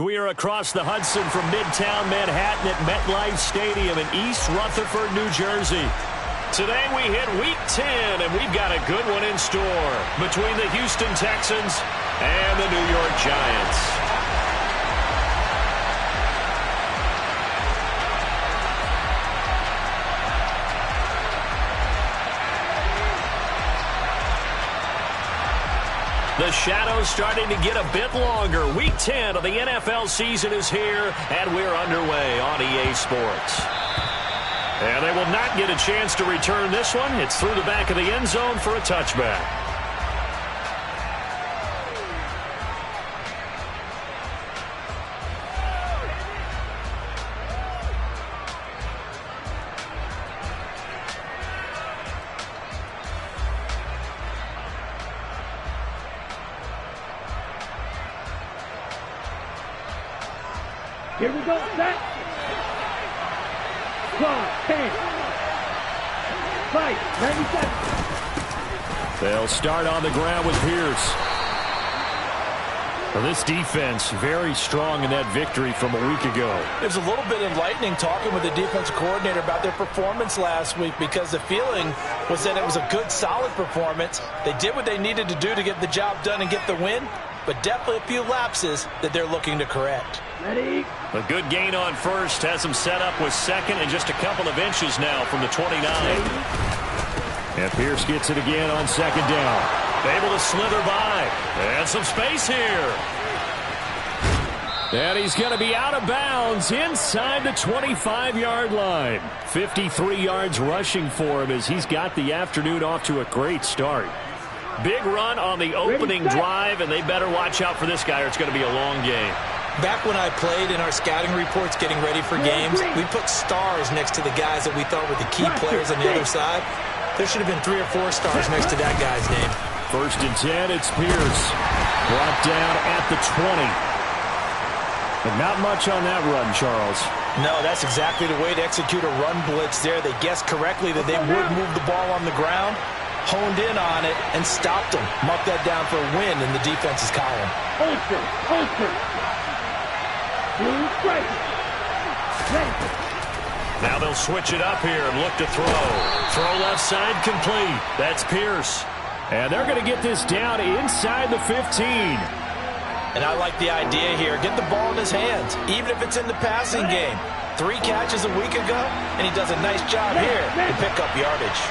We are across the Hudson from Midtown Manhattan at MetLife Stadium in East Rutherford, New Jersey. Today we hit Week 10, and we've got a good one in store between the Houston Texans and the New York Giants. The shadow's starting to get a bit longer. Week 10 of the NFL season is here, and we're underway on EA Sports. And they will not get a chance to return this one. It's through the back of the end zone for a touchback. Here we go, set. 12, 10, 5, 97. They'll start on the ground with Pierce. Well, this defense very strong in that victory from a week ago. There's a little bit of lightning talking with the defensive coordinator about their performance last week because the feeling was that it was a good, solid performance. They did what they needed to do to get the job done and get the win, but definitely a few lapses that they're looking to correct. Ready? A good gain on first has them set up with second and just a couple of inches now from the 29. And Pierce gets it again on second down. Able to slither by. And some space here. And he's going to be out of bounds inside the 25-yard line. 53 yards rushing for him as he's got the afternoon off to a great start. Big run on the opening drive, and they better watch out for this guy or it's going to be a long game. Back when I played in our scouting reports getting ready for games, we put stars next to the guys that we thought were the key players on the other side. There should have been 3 or 4 stars next to that guy's name. First and 10, it's Pierce. Brought down at the 20. But not much on that run, Charles. No, that's exactly the way to execute a run blitz there. They guessed correctly that they would move the ball on the ground, honed in on it, and stopped them. Mark that down for a win in the defense's column. Open. Blue strike. Now they'll switch it up here and look to throw. Throw left side complete. That's Pierce. And they're going to get this down inside the 15. And I like the idea here. Get the ball in his hands, even if it's in the passing game. 3 catches a week ago, and he does a nice job here to pick up yardage.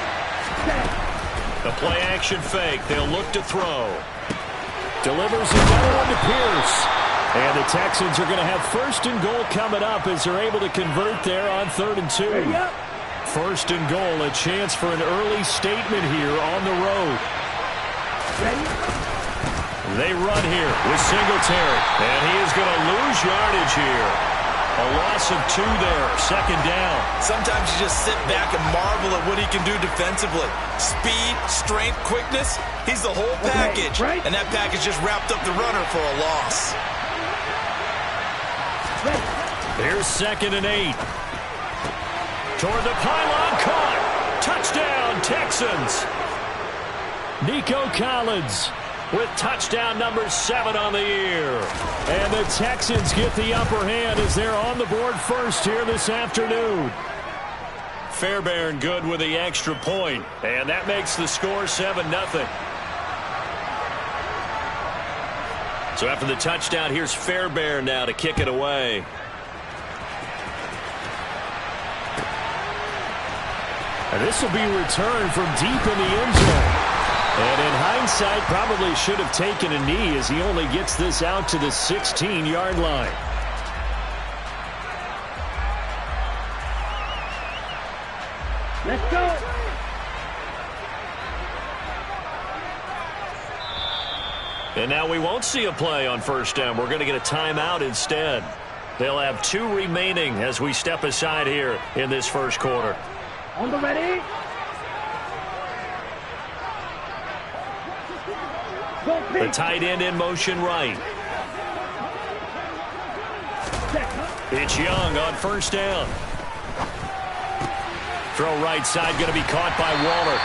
The play-action fake. They'll look to throw. Delivers another one to Pierce. And the Texans are going to have first and goal coming up as they're able to convert there on 3rd and 2. First and goal, a chance for an early statement here on the road. They run here with Singletary, and he is going to lose yardage here. A loss of 2 there, second down. Sometimes you just sit back and marvel at what he can do defensively. Speed, strength, quickness, he's the whole package. And that package just wrapped up the runner for a loss. Here's 2nd and 8. Toward the pylon, caught. Touchdown, Texans. Nico Collins with touchdown number 7 on the year. And the Texans get the upper hand as they're on the board first here this afternoon. Fairbairn good with the extra point, and that makes the score 7-0. So after the touchdown, here's Fairbairn now to kick it away. And this will be returned from deep in the end zone. And in hindsight, probably should have taken a knee as he only gets this out to the 16-yard line. Let's go. And now we won't see a play on first down. We're going to get a timeout instead. They'll have 2 remaining as we step aside here in this first quarter. On the ready. The tight end in motion right. It's Young on first down. Throw right side going to be caught by Waller.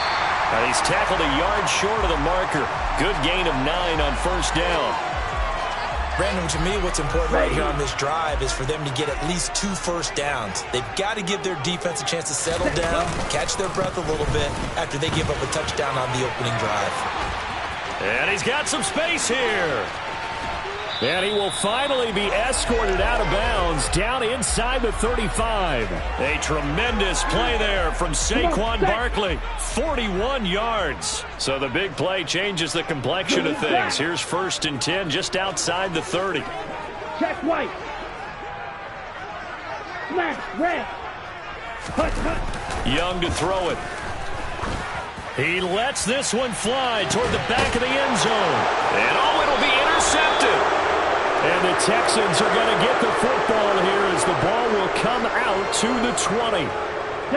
And he's tackled a yard short of the marker. Good gain of 9 on first down. Brandon, to me, what's important right here on this drive is for them to get at least 2 first downs. They've got to give their defense a chance to settle down, catch their breath a little bit after they give up a touchdown on the opening drive. And he's got some space here. And he will finally be escorted out of bounds down inside the 35. A tremendous play there from Saquon Barkley. 41 yards. So the big play changes the complexion of things. Here's 1st and 10 just outside the 30. Check right. Smash red. Cut, cut. Young to throw it. He lets this one fly toward the back of the end zone. And oh, it'll be intercepted. And the Texans are going to get the football here as the ball will come out to the 20.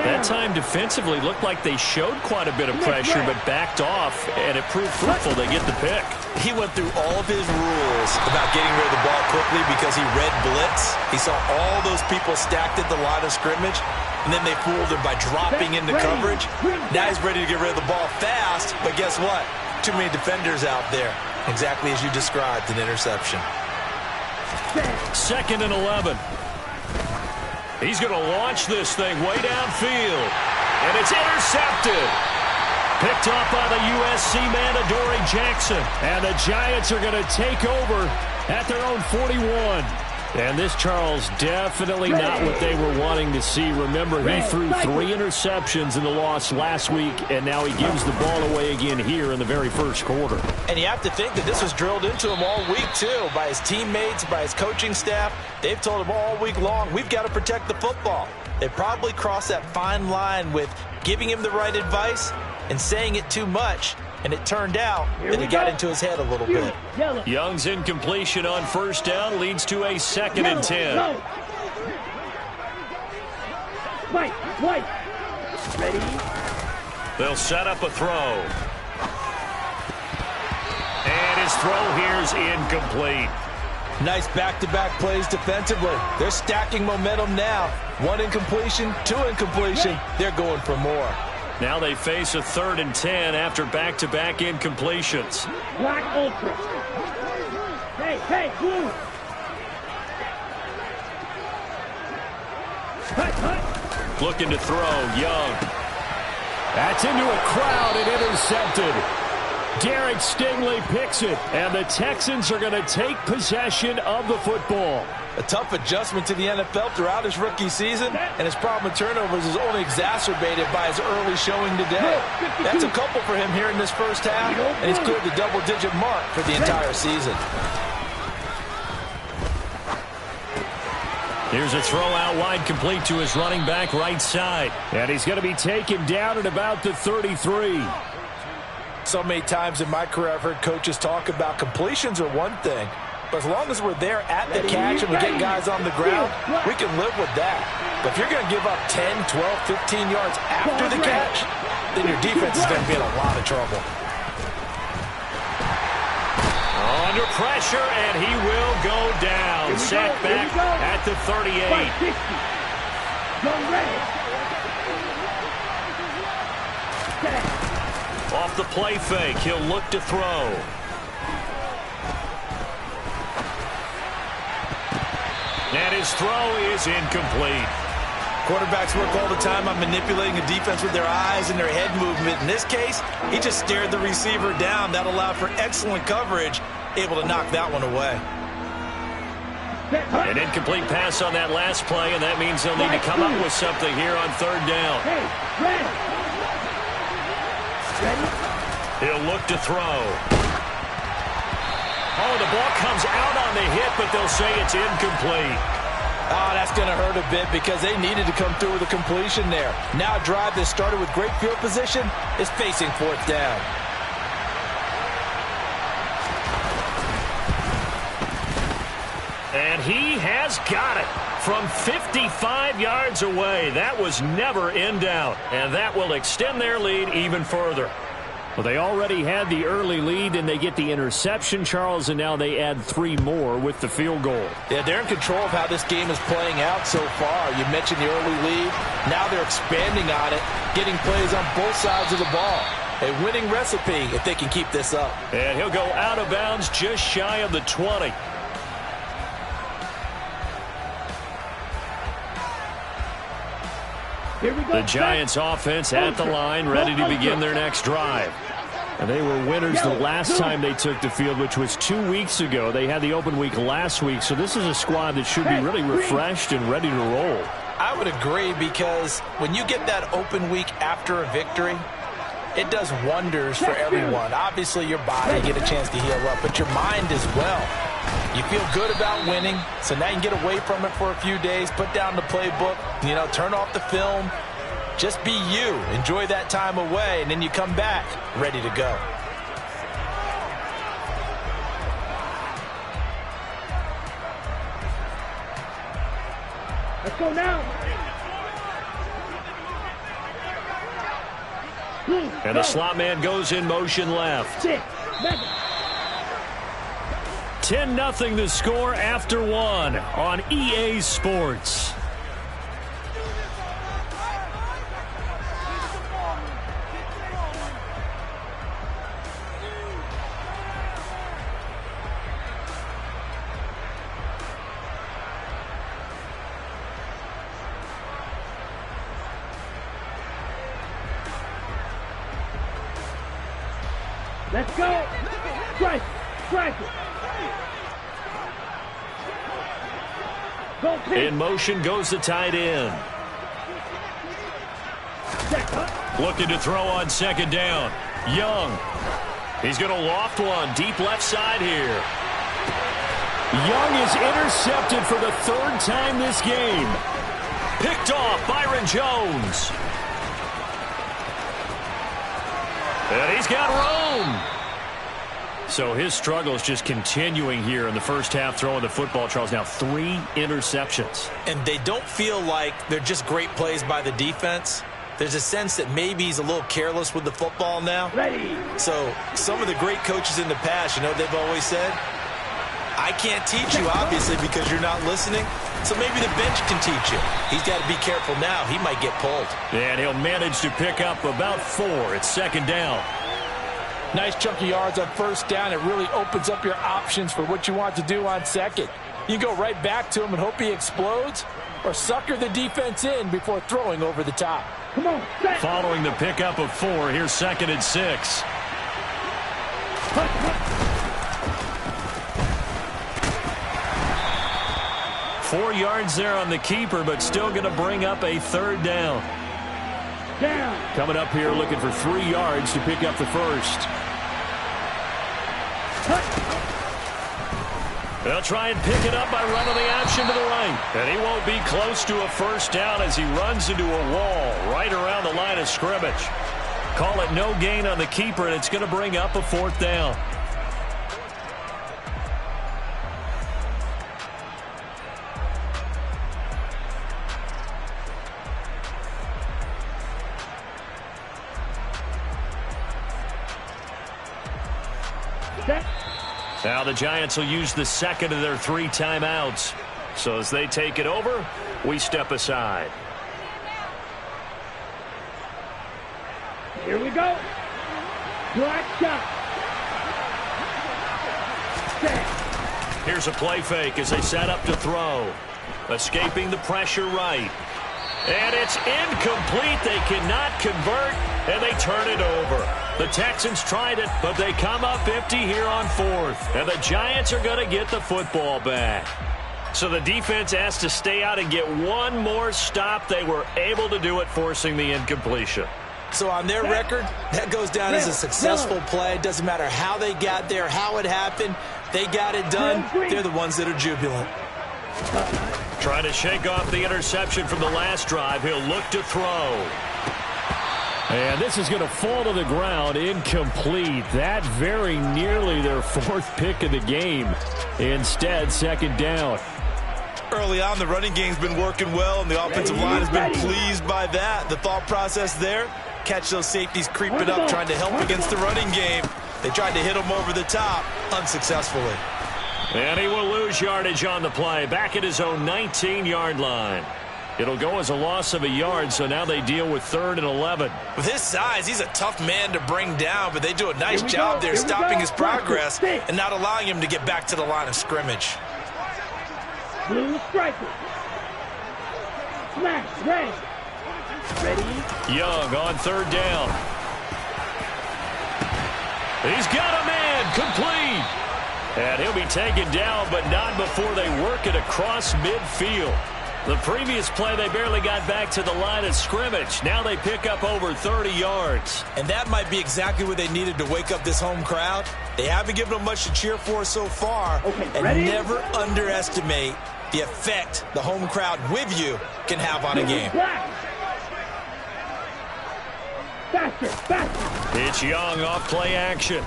That time defensively looked like they showed quite a bit of pressure but backed off, and it proved fruitful. They get the pick. He went through all of his rules about getting rid of the ball quickly because he read blitz. He saw all those people stacked at the line of scrimmage, and then they fooled him by dropping into coverage. Now he's ready to get rid of the ball fast, but guess what? Too many defenders out there. Exactly as you described, an interception. 2nd and 11. He's going to launch this thing way downfield. And it's intercepted. Picked off by the USC man, Adoree Jackson. And the Giants are going to take over at their own 41. And this, Charles, definitely not what they were wanting to see. Remember, he threw 3 interceptions in the loss last week, and now he gives the ball away again here in the very first quarter. And you have to think that this was drilled into him all week, too, by his teammates, by his coaching staff. They've told him all week long, we've got to protect the football. They probably crossed that fine line with giving him the right advice and saying it too much. And it turned out that it got into his head a little bit. Young's incompletion on 1st down leads to a 2nd and 10. White. Ready. They'll set up a throw. And his throw here's incomplete. Nice back-to-back plays defensively. They're stacking momentum now. 1 incompletion, 2 incompletion. They're going for more. Now they face a 3rd and 10 after back-to-back incompletions. Black Ultra. Hey, blue. Cut. Looking to throw, Young. That's into a crowd and intercepted. Derek Stingley picks it, and the Texans are going to take possession of the football. A tough adjustment to the NFL throughout his rookie season, and his problem with turnovers is only exacerbated by his early showing today. That's a couple for him here in this first half, and he's cleared the double-digit mark for the entire season. Here's a throw out wide, complete to his running back right side. And he's going to be taken down at about the 33. So many times in my career I've heard coaches talk about completions are one thing, but as long as we're there at the catch and we get guys on the ground, we can live with that. But if you're going to give up 10, 12, 15 yards after the catch, then your defense is going to be in a lot of trouble. Under pressure, and he will go down. Sacked back at the 38. Off the play fake, he'll look to throw. And his throw is incomplete. Quarterbacks work all the time on manipulating a defense with their eyes and their head movement. In this case, he just stared the receiver down. That allowed for excellent coverage, able to knock that one away. An incomplete pass on that last play, and that means they'll need to come up with something here on 3rd down. He'll look to throw. Oh, the ball comes out on the hit, but they'll say it's incomplete. Oh, that's going to hurt a bit because they needed to come through with a completion there. Now a drive that started with great field position is facing 4th down. And he has got it from 55 yards away. That was never in doubt, and that will extend their lead even further. Well, they already had the early lead, and they get the interception, Charles, and now they add 3 more with the field goal. Yeah, they're in control of how this game is playing out so far. You mentioned the early lead. Now they're expanding on it, getting plays on both sides of the ball. A winning recipe if they can keep this up. And he'll go out of bounds just shy of the 20. Here we go. The Giants offense at the line, ready to begin their next drive. And they were winners the last time they took the field, which was 2 weeks ago. They had the open week last week, so this is a squad that should be really refreshed and ready to roll. I would agree, because when you get that open week after a victory, it does wonders for everyone. Obviously, your body get a chance to heal up, but your mind as well. You feel good about winning, so now you can get away from it for a few days, put down the playbook, turn off the film. Just be you. Enjoy that time away, and then you come back ready to go. Let's go now. And the slot man goes in motion left. 10-0 the score after one on EA Sports. Let's go. Strike. Strike it. Go, in motion goes the tight end. Looking to throw on second down. Young. He's going to loft one deep left side here. Young is intercepted for the third time this game. Picked off Byron Jones. And he's got room. So his struggle is just continuing here in the first half, throwing the football. Charles, now 3 interceptions. And they don't feel like they're just great plays by the defense. There's a sense that maybe he's a little careless with the football now. Ready. So some of the great coaches in the past, they've always said, I can't teach you, obviously, because you're not listening. So maybe the bench can teach you. He's got to be careful now. He might get pulled. And he'll manage to pick up about 4. It's second down. Nice chunk of yards on first down. It really opens up your options for what you want to do on second. You go right back to him and hope he explodes, or sucker the defense in before throwing over the top. Come on. Following the pickup of 4, here's second and 6. 4 yards there on the keeper, but still going to bring up a third down. Coming up here looking for 3 yards to pick up the first. They'll try and pick it up by running the option to the right. And he won't be close to a first down as he runs into a wall right around the line of scrimmage. Call it no gain on the keeper, and it's going to bring up a 4th down. Now the Giants will use the second of their 3 timeouts. So as they take it over, we step aside. Here we go. Black shot. Here's a play fake as they set up to throw. Escaping the pressure right. And it's incomplete. They cannot convert, and they turn it over. The Texans tried it, but they come up empty here on 4th. And the Giants are going to get the football back. So the defense has to stay out and get one more stop. They were able to do it, forcing the incompletion. So on their record, that goes down as a successful play. It doesn't matter how they got there, how it happened. They got it done. They're the ones that are jubilant. Trying to shake off the interception from the last drive. He'll look to throw. And this is going to fall to the ground, incomplete. That very nearly their 4th pick of the game. Instead, second down. Early on, the running game's been working well, and the offensive line has been pleased by that. The thought process there, catch those safeties creeping up, trying to help against the running game. They tried to hit them over the top, unsuccessfully. And he will lose yardage on the play, back at his own 19-yard line. It'll go as a loss of a yard, so now they deal with 3rd and 11. With his size, he's a tough man to bring down, but they do a nice job there stopping his progress and not allowing him to get back to the line of scrimmage. Blue striker. Smash, red. Ready? Young on third down. He's got a man, complete. And he'll be taken down, but not before they work it across midfield. The previous play, they barely got back to the line of scrimmage. Now they pick up over 30 yards. And that might be exactly what they needed to wake up this home crowd. They haven't given them much to cheer for so far. Okay, and never underestimate the effect the home crowd with you can have on a game. Faster, faster. It's Young off play action.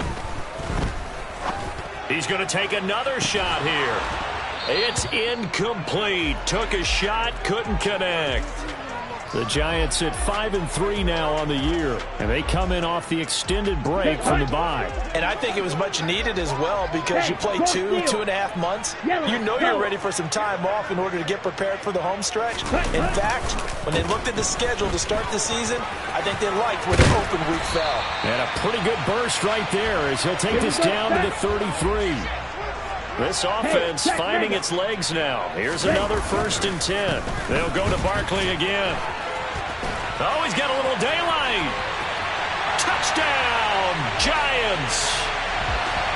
He's going to take another shot here. It's incomplete. Took a shot, couldn't connect. The Giants at 5-3 now on the year, and they come in off the extended break from the bye. And I think it was much needed as well because you play 2.5 months. You know you're ready for some time off in order to get prepared for the home stretch. In fact, when they looked at the schedule to start the season, I think they liked where the open week fell. And a pretty good burst right there as he'll take this down to the 33. This offense finding its legs now. Here's another 1st and 10. They'll go to Barkley again. Oh, he's got a little daylight. Touchdown, Giants.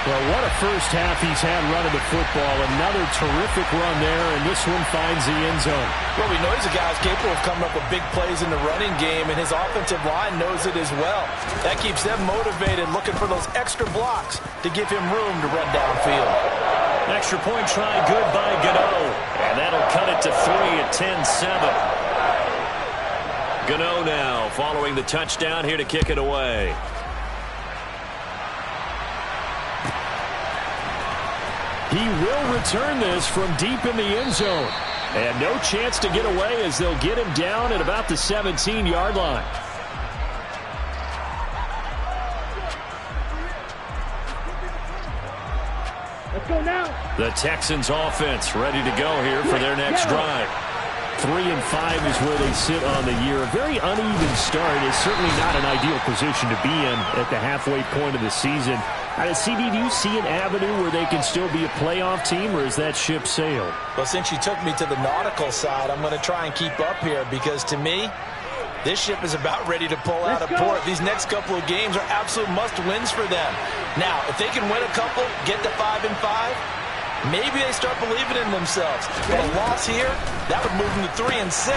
Well, what a first half he's had running the football. Another terrific run there, and this one finds the end zone. Well, we know he's a guy who's capable of coming up with big plays in the running game, and his offensive line knows it as well. That keeps them motivated, looking for those extra blocks to give him room to run downfield. Extra point try good by Gano, and that'll cut it to 3 at 10-7. Gano now following the touchdown here to kick it away. He will return this from deep in the end zone. And no chance to get away as they'll get him down at about the 17-yard line. Let's go now. The Texans offense ready to go here for their next drive. 3-5 is where they sit on the year. A very uneven start is certainly not an ideal position to be in at the halfway point of the season. CD, do you see an avenue where they can still be a playoff team, or is that ship sailed? Well, since you took me to the nautical side, I'm going to try and keep up here because, to me, this ship is about ready to pull out of port. These next couple of games are absolute must-wins for them. Now, if they can win a couple, get to 5-5, maybe they start believing in themselves. But a loss here, that would move them to 3-6.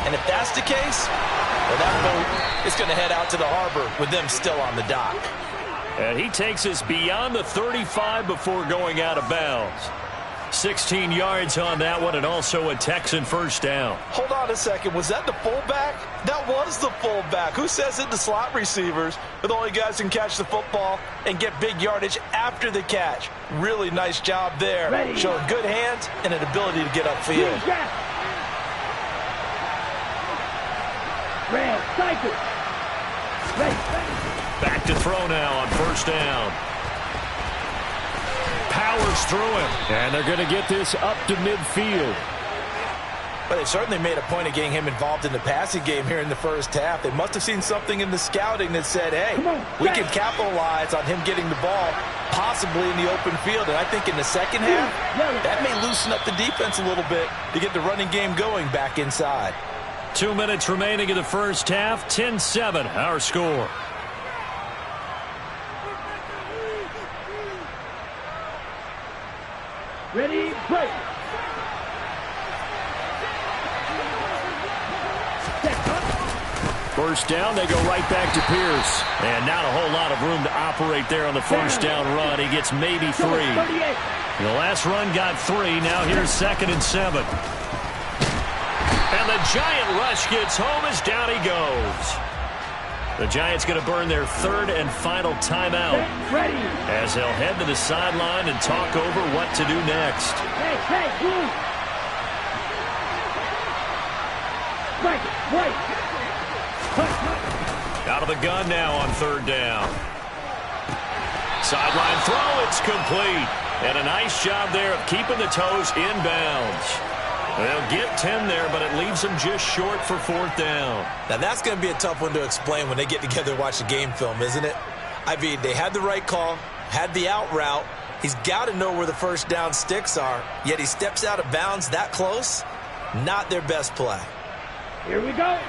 And if that's the case, well, that boat is going to head out to the harbor with them still on the dock. And he takes us beyond the 35 before going out of bounds. 16 yards on that one, and also a Texan first down. Hold on a second. Was that the fullback? That was the fullback. Who says it? The slot receivers are the only guys who can catch the football and get big yardage after the catch. Really nice job there. Showing good hands and an ability to get upfield. Back to throw now on first down. Powers through him. And they're going to get this up to midfield. But they certainly made a point of getting him involved in the passing game here in the first half. They must have seen something in the scouting that said, hey, we can capitalize on him getting the ball possibly in the open field. And I think in the second half, that may loosen up the defense a little bit to get the running game going back inside. 2 minutes remaining in the first half. 10-7, our score. Ready, break. First down, they go right back to Pierce. And not a whole lot of room to operate there on the first down run. He gets maybe 3. The last run got 3. Now here's 2nd and 7. And the Giant rush gets home as down he goes. The Giants going to burn their 3rd and final timeout as they'll head to the sideline and talk over what to do next. Out of the gun now on 3rd down. Sideline throw, it's complete. And a nice job there of keeping the toes inbounds. They'll get 10 there, but it leaves them just short for 4th down. Now, that's going to be a tough one to explain when they get together and watch the game film, isn't it? I mean, they had the right call, had the out route. He's got to know where the first down sticks are, yet he steps out of bounds that close. Not their best play. Here we go.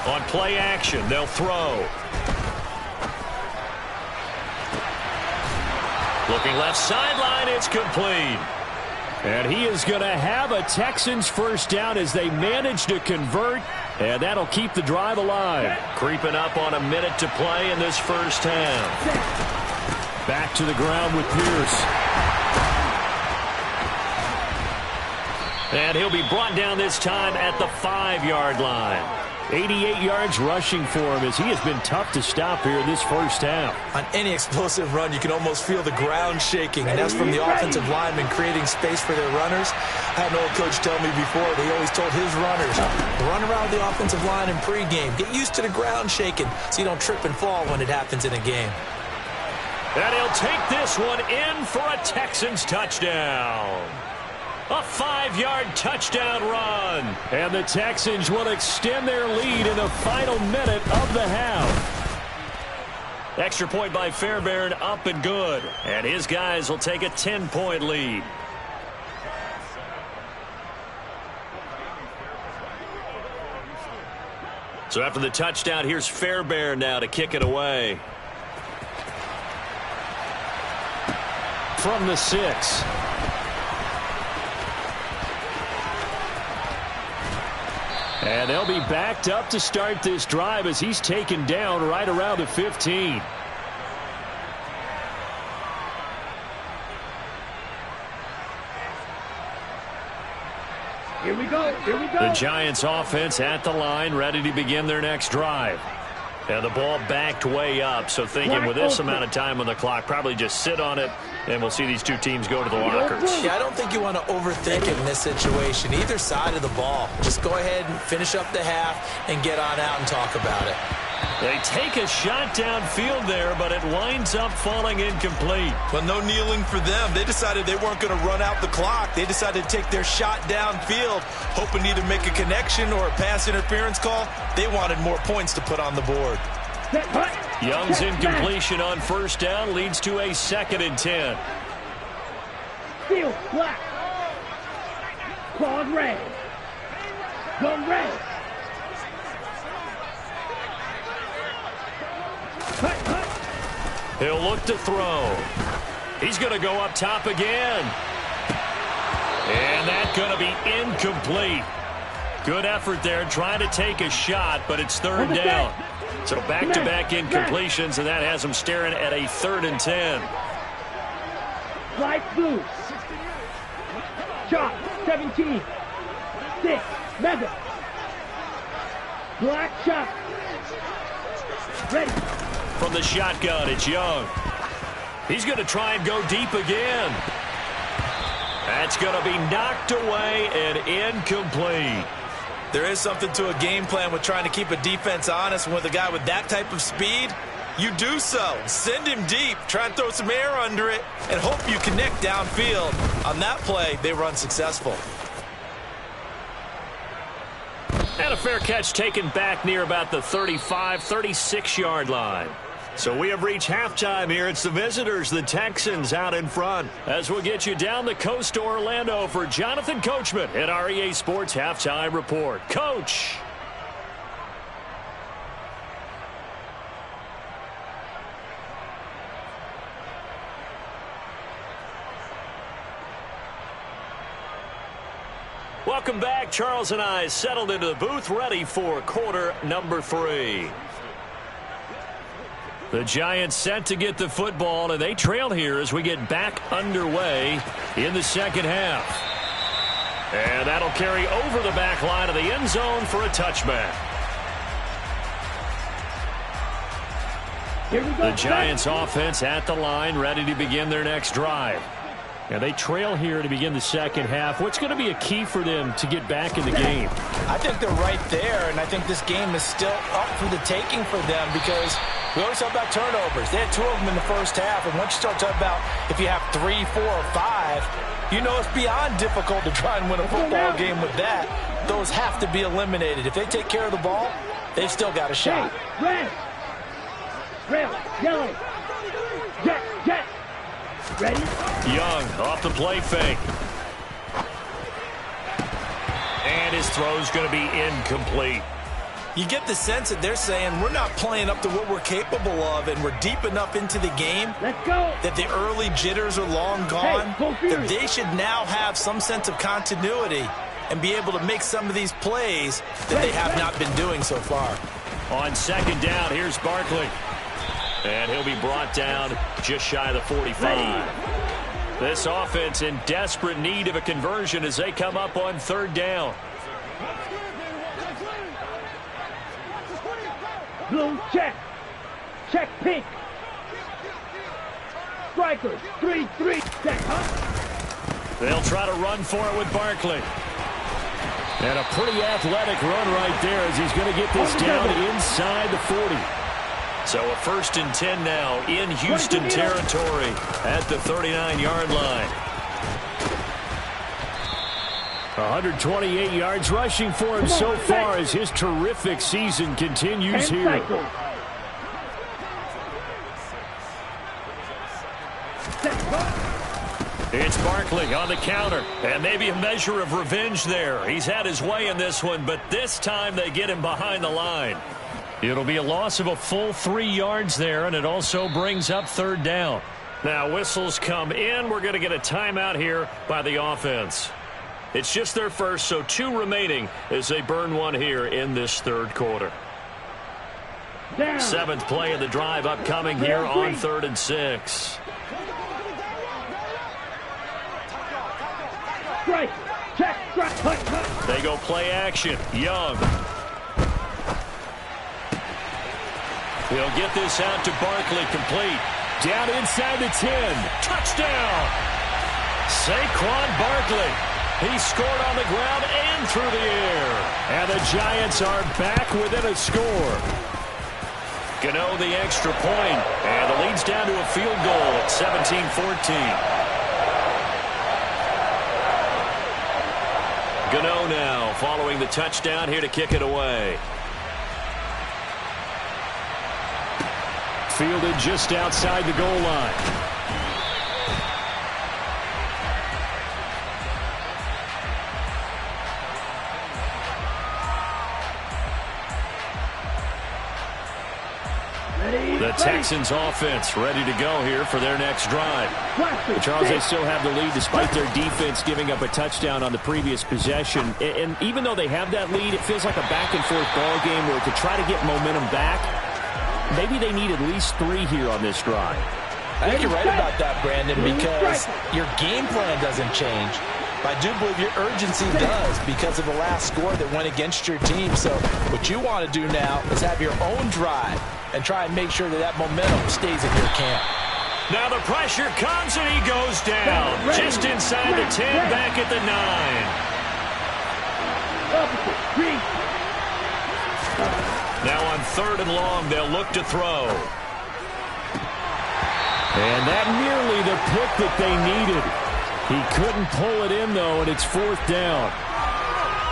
On play action, they'll throw. Looking left sideline, it's complete. And he is going to have a Texans first down as they manage to convert, and that'll keep the drive alive. Creeping up on a minute to play in this first half. Back to the ground with Pierce. And he'll be brought down this time at the 5-yard line. 88 yards rushing for him as he has been tough to stop here in this first half. On any explosive run, you can almost feel the ground shaking, and that's from the offensive linemen creating space for their runners. I had an old coach tell me before, they always told his runners, run around the offensive line in pregame. Get used to the ground shaking so you don't trip and fall when it happens in a game. And he'll take this one in for a Texans touchdown. A 5-yard touchdown run. And the Texans will extend their lead in the final minute of the half. Extra point by Fairbairn, up and good. And his guys will take a 10-point lead. So after the touchdown, here's Fairbairn now to kick it away. From the 6. And they'll be backed up to start this drive as he's taken down right around the 15. Here we go. Here we go. The Giants offense at the line, ready to begin their next drive. And the ball backed way up, so thinking with this amount of time on the clock, probably just sit on it, and we'll see these two teams go to the lockers. Yeah, I don't think you want to overthink it in this situation. Either side of the ball. Just go ahead and finish up the half and get on out and talk about it. They take a shot downfield there, but it winds up falling incomplete. Well, no kneeling for them. They decided they weren't going to run out the clock. They decided to take their shot downfield, hoping to either make a connection or a pass interference call. They wanted more points to put on the board. Young's incompletion on first down leads to a 2nd and 10. Steel, black. Claws red. Gun red. He'll look to throw. He's going to go up top again. And that's going to be incomplete. Good effort there trying to take a shot, but it's 3rd down. So back-to-back incompletions, and that has him staring at a 3rd and 10. Light blue. Chop, 17. 6, mega. Black chop. Ready. From the shotgun, it's Young. He's going to try and go deep again. That's going to be knocked away and incomplete. There is something to a game plan with trying to keep a defense honest. And with a guy with that type of speed, you do so. Send him deep. Try and throw some air under it and hope you connect downfield. On that play, they run successful. And a fair catch taken back near about the 35, 36-yard line. So we have reached halftime here. It's the visitors, the Texans, out in front. As we'll get you down the coast to Orlando for Jonathan Coachman at our EA Sports Halftime Report. Coach. Welcome back. Charles and I settled into the booth, ready for quarter number 3. The Giants set to get the football, and they trail here as we get back underway in the second half. And that'll carry over the back line of the end zone for a touchback. Here we go. The Giants offense at the line, ready to begin their next drive. Now they trail here to begin the second half. What's going to be a key for them to get back in the game? I think they're right there, and I think this game is still up for the taking for them because we always talk about turnovers. They had 2 of them in the first half, and once you start talking about if you have 3, 4, or 5, you know it's beyond difficult to try and win a football game with that. Those have to be eliminated. If they take care of the ball, they've still got a shot. Red. Red. Yellow. Jet. Jet. Ready? Young off the play fake. And his throw's going to be incomplete. You get the sense that they're saying we're not playing up to what we're capable of, and we're deep enough into the game that the early jitters are long gone, that they should now have some sense of continuity and be able to make some of these plays that they have not been doing so far. On second down, here's Barkley. And he'll be brought down just shy of the 45. This offense in desperate need of a conversion as they come up on third down. Blue, check. Check pink. Strikers, 3-3. Check, huh? They'll try to run for it with Barkley. And a pretty athletic run right there as he's going to get this down inside the 40. So a 1st and 10 now in Houston territory at the 39-yard line. 128 yards rushing for him so far as his terrific season continues here. It's Barkley on the counter, and maybe a measure of revenge there. He's had his way in this one, but this time they get him behind the line. It'll be a loss of a full 3 yards there, and it also brings up third down. Now whistles come in. We're going to get a timeout here by the offense. It's just their first, so 2 remaining as they burn one here in this third quarter. 7th play of the drive upcoming here on 3rd and 6. Strike, check, strike. They go play action. Young. He'll get this out to Barkley, complete. Down inside the 10. Touchdown! Saquon Barkley. He scored on the ground and through the air. And the Giants are back within a score. Gano the extra point, and the lead's down to a field goal at 17-14. Gano now following the touchdown here to kick it away. Fielded just outside the goal line. The Texans offense ready to go here for their next drive. But Charles, they still have the lead despite their defense giving up a touchdown on the previous possession. And even though they have that lead, it feels like a back-and-forth ball game where to try to get momentum back, maybe they need at least 3 here on this drive. I think you're right about that, Brandon, because your game plan doesn't change. But I do believe your urgency does because of the last score that went against your team. So what you want to do now is have your own drive and try and make sure that that momentum stays in your camp. Now the pressure comes and he goes down. Just inside the 10, back at the 9. Now on 3rd and long, they'll look to throw. And that nearly the pick that they needed. He couldn't pull it in, though, and it's 4th down.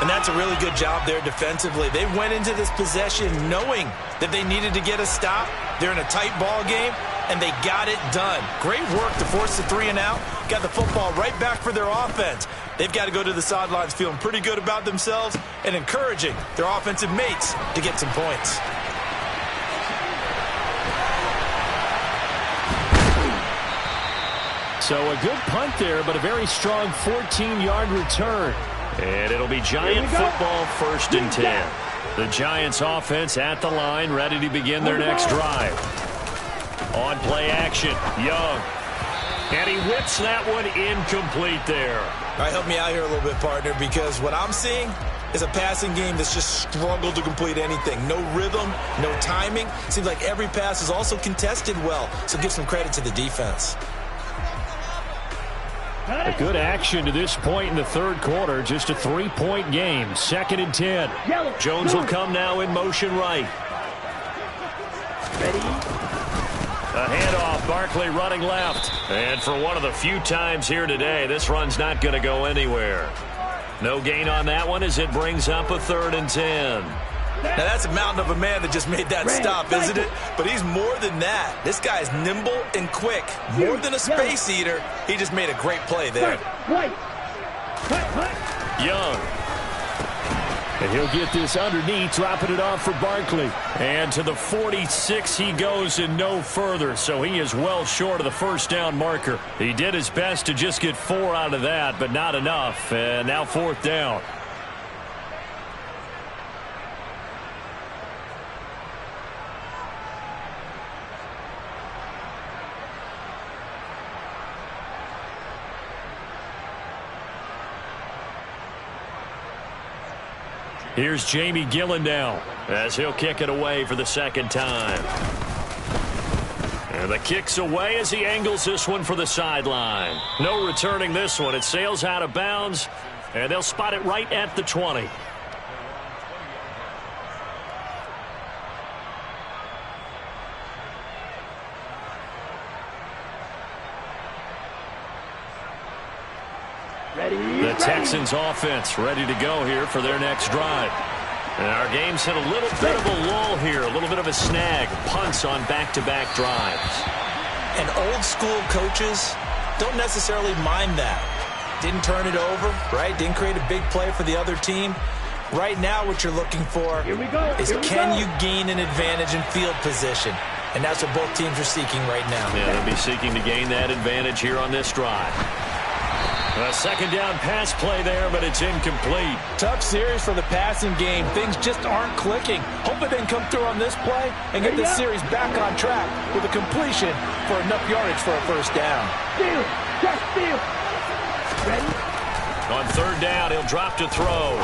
And that's a really good job there defensively. They went into this possession knowing that they needed to get a stop. They're in a tight ball game, and they got it done. Great work to force the 3 and out. Got the football right back for their offense. They've got to go to the sidelines feeling pretty good about themselves and encouraging their offensive mates to get some points. So a good punt there, but a very strong 14-yard return. And it'll be Giant football, 1st and 10. The Giants offense at the line, ready to begin their next drive. On play action, Young. And he whips that one incomplete there. All right, help me out here a little bit, partner, because what I'm seeing is a passing game that's just struggled to complete anything. No rhythm, no timing. Seems like every pass is also contested well, so give some credit to the defense. A good action to this point in the 3rd quarter. Just a 3-point game. 2nd and 10. Jones will come now in motion right. A handoff. Barkley running left. And for one of the few times here today, this run's not going to go anywhere. No gain on that one as it brings up a 3rd and 10. Now, that's a mountain of a man that just made that stop, isn't it? But he's more than that. This guy is nimble and quick. More than a space eater. He just made a great play there. Young. And he'll get this underneath, dropping it off for Barkley. And to the 46 he goes and no further, so he is well short of the first down marker. He did his best to just get 4 out of that, but not enough. And now 4th down. Here's Jamie Gillen now as he'll kick it away for the second time. And the kick's away as he angles this one for the sideline. No returning this one. It sails out of bounds, and they'll spot it right at the 20. The Texans offense ready to go here for their next drive. And our game's hit a little bit of a lull here, a little bit of a snag. Punts on back-to-back drives. And old school coaches don't necessarily mind that. Didn't turn it over, right? Didn't create a big play for the other team. Right now what you're looking for is can you gain an advantage in field position? And that's what both teams are seeking right now. Yeah, they'll be seeking to gain that advantage here on this drive. A second down pass play there, but it's incomplete. Tough series for the passing game. Things just aren't clicking. Hope it didn't come through on this play and get this series back on track with a completion for enough yardage for a first down. Steal! Just steal! Ready? On 3rd down, he'll drop to throw.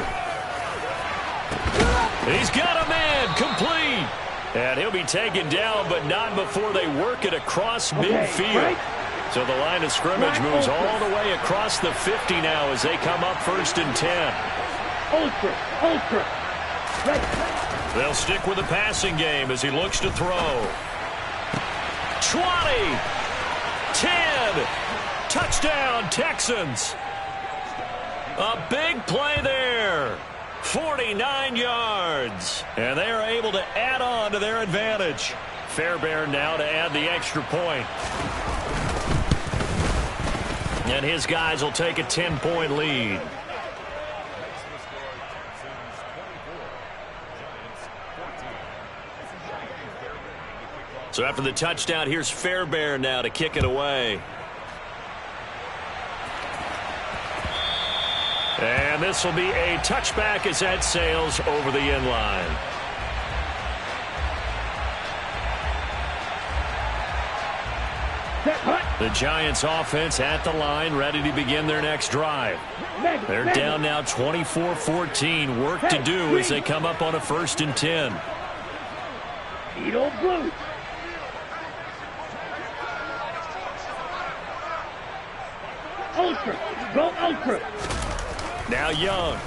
He's got a man, complete. And he'll be taken down, but not before they work it across midfield. Right. So the line of scrimmage moves all the way across the 50 now as they come up 1st and 10. Ultra. Right. They'll stick with the passing game as he looks to throw. 20, 10, touchdown Texans. A big play there. 49 yards. And they are able to add on to their advantage. Fairbairn now to add the extra point. And his guys will take a 10-point lead. So after the touchdown, here's Fairbairn now to kick it away. And this will be a touchback as that sails over the end line. The Giants offense at the line, ready to begin their next drive. They're down now 24-14. Work to do as they come up on a 1st and 10. Edo Blue. Ultra. Go Ultra. Now Young.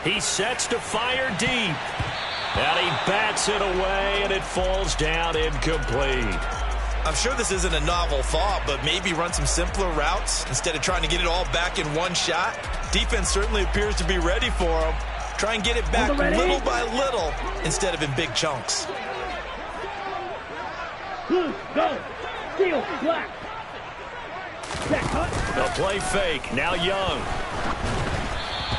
He sets to fire deep. And he bats it away, and it falls down incomplete. I'm sure this isn't a novel thought, but maybe run some simpler routes instead of trying to get it all back in one shot. Defense certainly appears to be ready for him. Try and get it back little by little instead of in big chunks. Blue, go. Steal, black. A play fake. Now Young.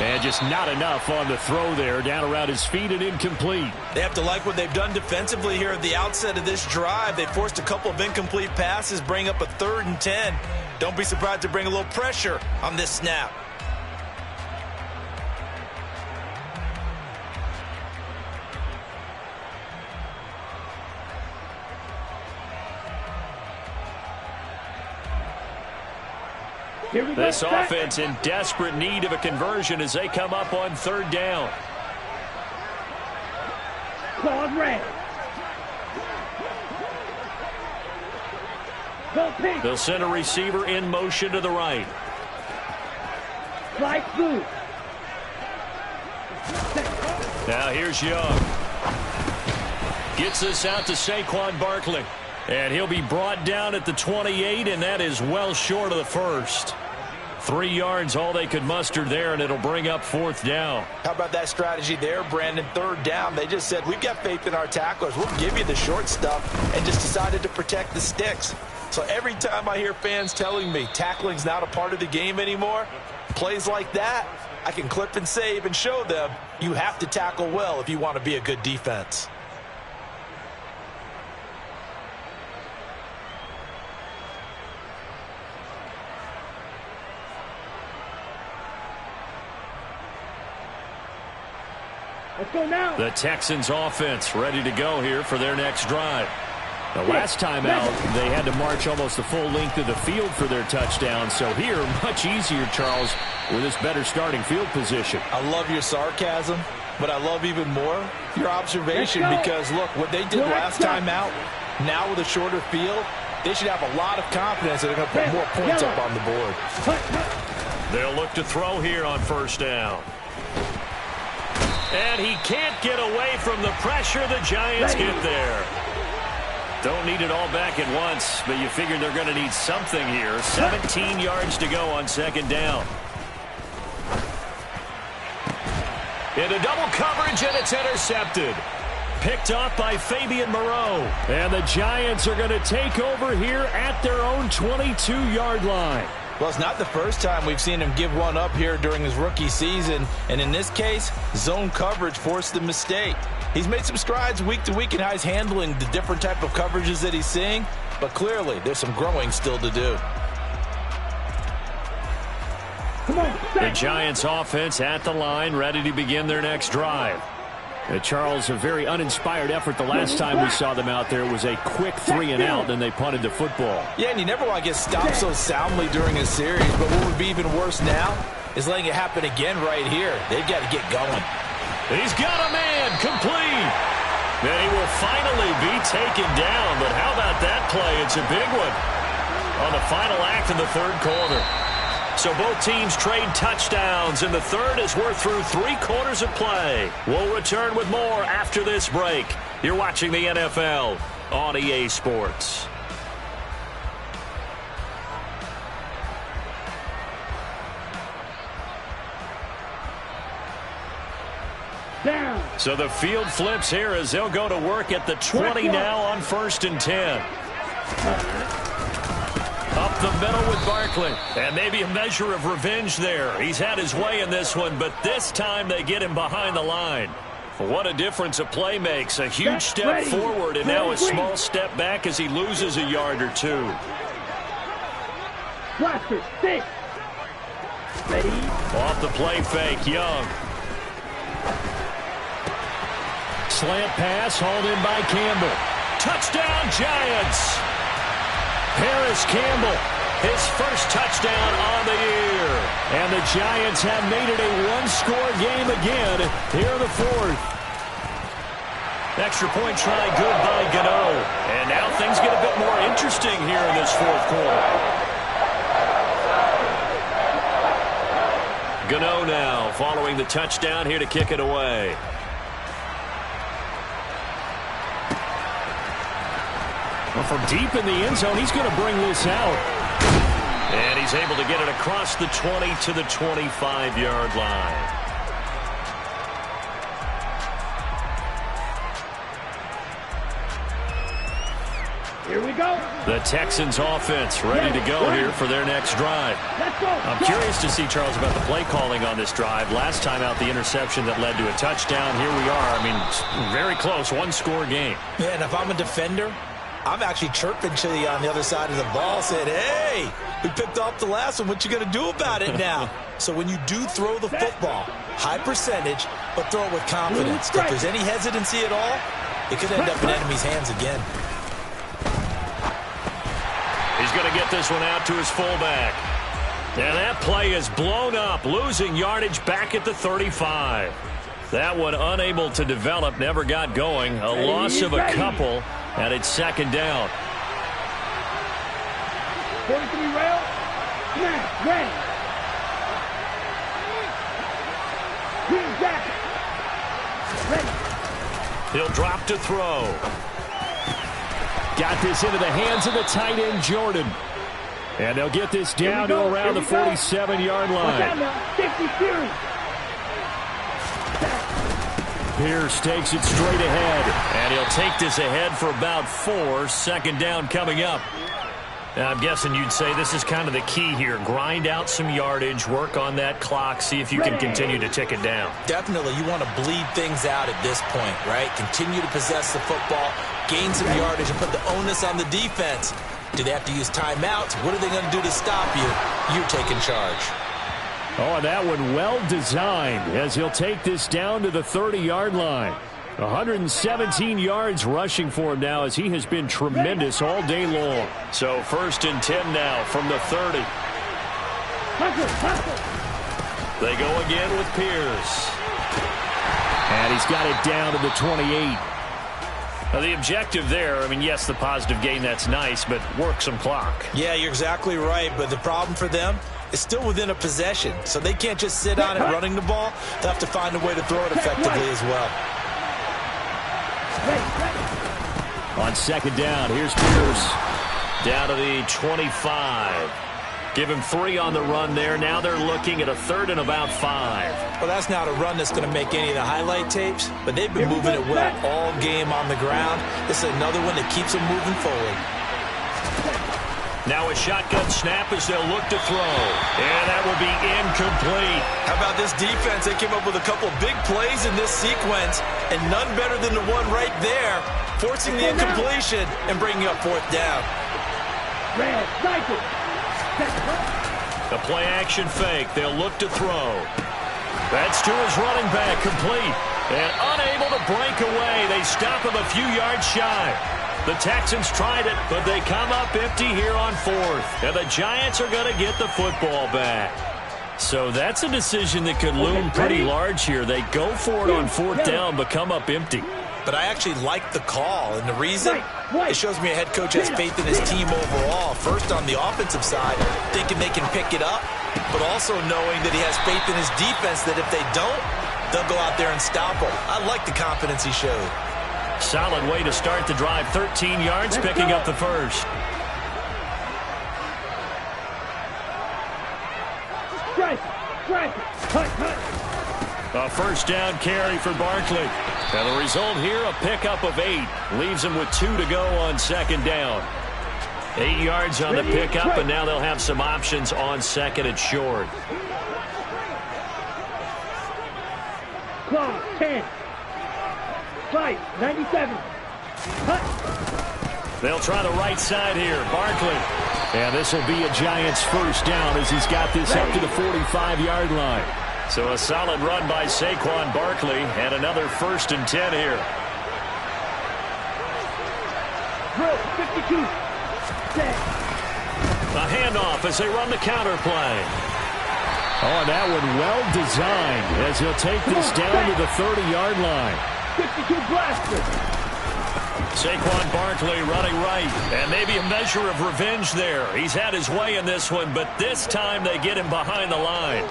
And just not enough on the throw there. Down around his feet and incomplete. They have to like what they've done defensively here at the outset of this drive. They forced a couple of incomplete passes, bring up a 3rd and 10. Don't be surprised to bring a little pressure on this snap. This offense in desperate need of a conversion as they come up on 3rd down. Claude red. They'll send a receiver in motion to the right. Light blue. Now here's Young. Gets this out to Saquon Barkley. And he'll be brought down at the 28, and that is well short of the first. 3 yards, all they could muster there, and it'll bring up 4th down. How about that strategy there, Brandon? 3rd down. They just said, we've got faith in our tacklers. We'll give you the short stuff, and just decided to protect the sticks. So every time I hear fans telling me tackling's not a part of the game anymore, plays like that, I can clip and save and show them you have to tackle well if you want to be a good defense. Let's go now. The Texans offense ready to go here for their next drive. The last time out, they had to march almost the full length of the field for their touchdown. So here, much easier, Charles, with this better starting field position. I love your sarcasm, but I love even more your observation because, look, what they did last time out, now with a shorter field, they should have a lot of confidence that they're going to put more points up on the board. They'll look to throw here on first down. And he can't get away from the pressure. The Giants get there. Don't need it all back at once, but you figure they're going to need something here. 17 yards to go on second down. Into double coverage, and it's intercepted. Picked off by Fabian Moreau. And the Giants are going to take over here at their own 22-yard line. Well, it's not the first time we've seen him give one up here during his rookie season. And in this case, zone coverage forced the mistake. He's made some strides week to week in how he's handling the different type of coverages that he's seeing. But clearly, there's some growing still to do. The Giants offense at the line, ready to begin their next drive. Charles, a very uninspired effort the last time we saw them out there. It was a quick 3-and-out, then they punted the football. Yeah, and you never want to get stopped so soundly during a series, but what would be even worse now is letting it happen again right here. They've got to get going. He's got a man, complete. And he will finally be taken down, but how about that play? It's a big one on the final act of the third quarter. So both teams trade touchdowns, and the third as we're through 3 quarters of play. We'll return with more after this break. You're watching the NFL on EA Sports. Down. So the field flips here as they'll go to work at the 20 now on 1st and 10. Up the middle with Barkley. And maybe a measure of revenge there. He's had his way in this one, but this time they get him behind the line. What a difference a play makes. A huge step forward and now a small step back as he loses a yard or two. Blaster, 6. Ready. Off the play fake, Young. Slant pass hauled in by Campbell. Touchdown, Giants! Paris Campbell, his first touchdown on the year. And the Giants have made it a one-score game again here in the fourth. Extra point try good by Gano. And now things get a bit more interesting here in this fourth quarter. Gano now following the touchdown here to kick it away. Well, from deep in the end zone, he's going to bring this out. And he's able to get it across the 20 to the 25-yard line. Here we go. The Texans offense ready to go here for their next drive. Let's go. I'm curious to see, Charles, about the play calling on this drive. Last time out, the interception that led to a touchdown. Here we are. I mean, very close, one-score game. Yeah, and if I'm a defender, I'm actually chirping to you on the other side of the ball, saying, hey, we picked off the last one. What you going to do about it now? So when you do throw the football, high percentage, but throw it with confidence. If there's any hesitancy at all, it could end up in enemy's hands again. He's going to get this one out to his fullback. And that play is blown up, losing yardage back at the 35. That one unable to develop, never got going. A loss of a couple, and it's second down. 43 rail. Smash. Ready. Green jacket. Ready. He'll drop to throw. Got this into the hands of the tight end, Jordan. And they'll get this down to around the 47-yard line. 50 series. Pierce takes it straight ahead. And he'll take this ahead for about 4. Second down coming up. I'm guessing you'd say this is kind of the key here. Grind out some yardage, work on that clock, see if you can continue to tick it down. Definitely, you want to bleed things out at this point, right? Continue to possess the football, gain some yardage, and put the onus on the defense. Do they have to use timeouts? What are they going to do to stop you? You're taking charge. Oh, and that one well designed as he'll take this down to the 30-yard line. 117 yards rushing for him now as he has been tremendous all day long. So 1st and 10 now from the 30. They go again with Pierce. And he's got it down to the 28. Now the objective there, I mean, yes, the positive gain, that's nice, but work some clock. Yeah, you're exactly right, but the problem for them is still within a possession, so they can't just sit on it running the ball. They'll have to find a way to throw it effectively as well. On 2nd down, here's Pierce. Down to the 25. Give him 3 on the run there. Now they're looking at a 3rd and about 5. Well, that's not a run that's going to make any of the highlight tapes, but they've been moving it well all game on the ground. This is another one that keeps them moving forward. Now a shotgun snap as they'll look to throw. And that will be incomplete. How about this defense? They came up with a couple big plays in this sequence, and none better than the one right there, forcing the incompletion and bringing up 4th down. The play action fake. They'll look to throw. That's to his running back, complete. And unable to break away. They stop him a few yards shy. The Texans tried it, but they come up empty here on 4th. And the Giants are going to get the football back. So that's a decision that could loom pretty large here. They go for it on 4th down, but come up empty. But I actually like the call, and the reason, it shows me a head coach has faith in his team overall. First, on the offensive side, thinking they can pick it up, but also knowing that he has faith in his defense that if they don't, they'll go out there and stop them. I like the confidence he showed. Solid way to start the drive. 13 yards, picking up the 1st. A 1st down carry for Barkley. And the result here, a pickup of 8. Leaves him with 2 to go on 2nd down. 8 yards on the pickup, and now they'll have some options on 2nd and short. Clock, 10. Fight, 97. They'll try the right side here. Barkley. And this will be a Giants 1st down as he's got this up to the 45-yard line. So a solid run by Saquon Barkley and another 1st and 10 here. 52. A handoff as they run the counter play. Oh, and that one well designed as he'll take this down to the 30-yard line. 52 blaster. Saquon Barkley running right, and maybe a measure of revenge there. He's had his way in this one, but this time they get him behind the line.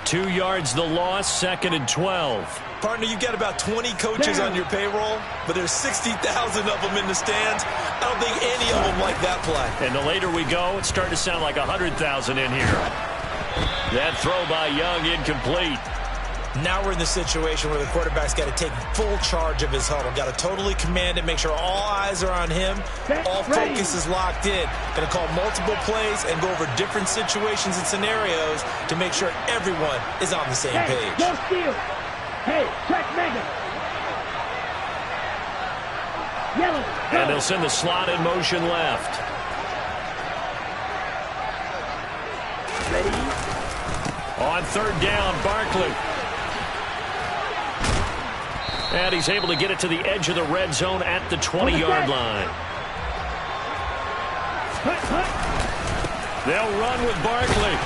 2 yards the loss, 2nd and 12. Partner, you got about 20 coaches on your payroll, but there's 60,000 of them in the stands. I don't think any of them like that play. And the later we go, it's starting to sound like 100,000 in here. That throw by Young incomplete. Now we're in the situation where the quarterback's got to take full charge of his huddle. Got to totally command it, make sure all eyes are on him. All focus is locked in. Going to call multiple plays and go over different situations and scenarios to make sure everyone is on the same page. Don't steal. Hey, check mega. Yellow. And they'll send the slot in motion left. Ready? On 3rd down, Barkley. And he's able to get it to the edge of the red zone at the 20-yard line. They'll run with Barkley.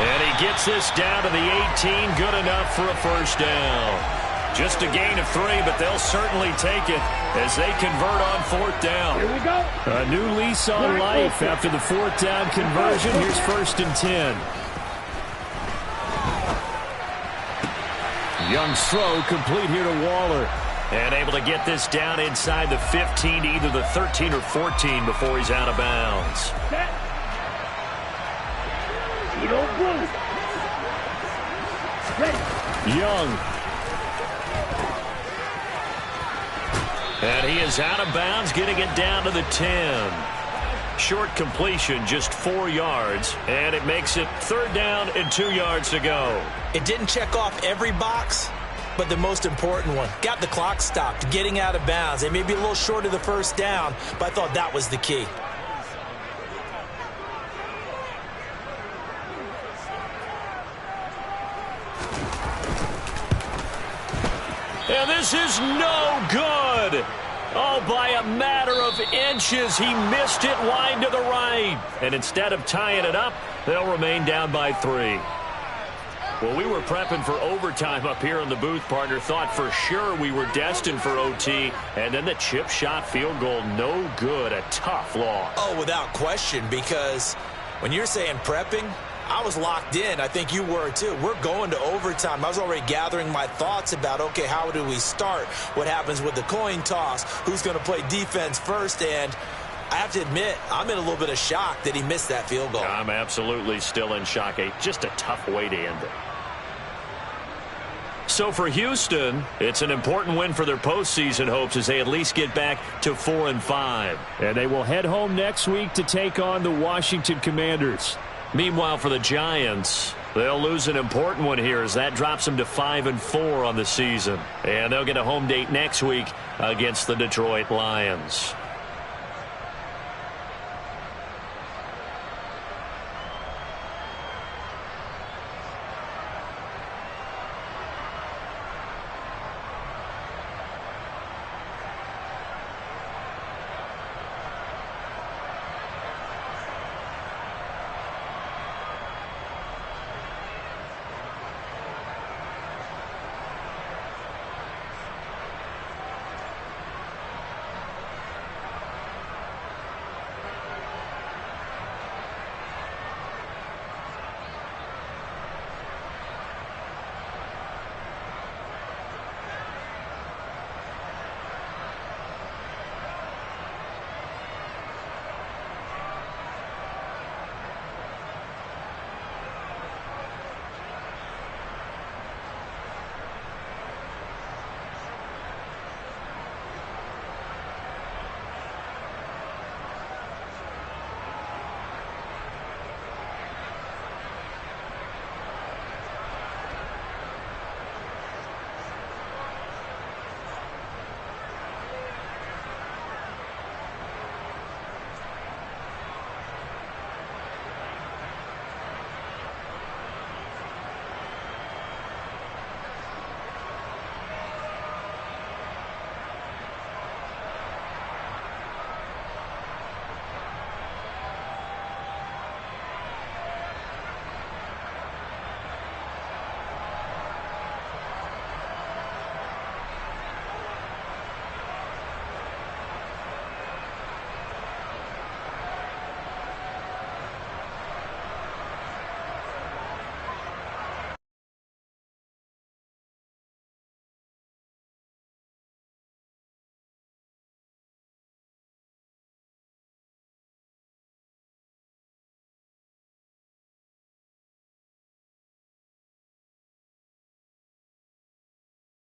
And he gets this down to the 18. Good enough for a 1st down. Just a gain of 3, but they'll certainly take it as they convert on 4th down. Here we go. A new lease on life after the 4th down conversion. Here's 1st and 10. Young's throw complete here to Waller. And able to get this down inside the 15 to either the 13 or 14 before he's out of bounds. Set. Blue. Ready. Young. And he is out of bounds, getting it down to the 10. Short completion, just 4 yards, and it makes it 3rd down and 2 yards to go. It didn't check off every box, but the most important one. Got the clock stopped, getting out of bounds. They may be a little short of the 1st down, but I thought that was the key. And this is no good. Oh, by a matter of inches, he missed it wide to the right. And instead of tying it up, they'll remain down by 3. Well, we were prepping for overtime up here in the booth, partner. Thought for sure we were destined for OT. And then the chip shot field goal, no good. A tough loss. Oh, without question, because when you're saying prepping, I was locked in. I think you were too. We're going to overtime. I was already gathering my thoughts about, okay, how do we start? What happens with the coin toss? Who's going to play defense first? And I have to admit, I'm in a little bit of shock that he missed that field goal. I'm absolutely still in shock. Just a tough way to end it. So for Houston, it's an important win for their postseason hopes as they at least get back to 4-5. And they will head home next week to take on the Washington Commanders. Meanwhile, for the Giants, they'll lose an important one here as that drops them to 5-4 on the season. And they'll get a home date next week against the Detroit Lions.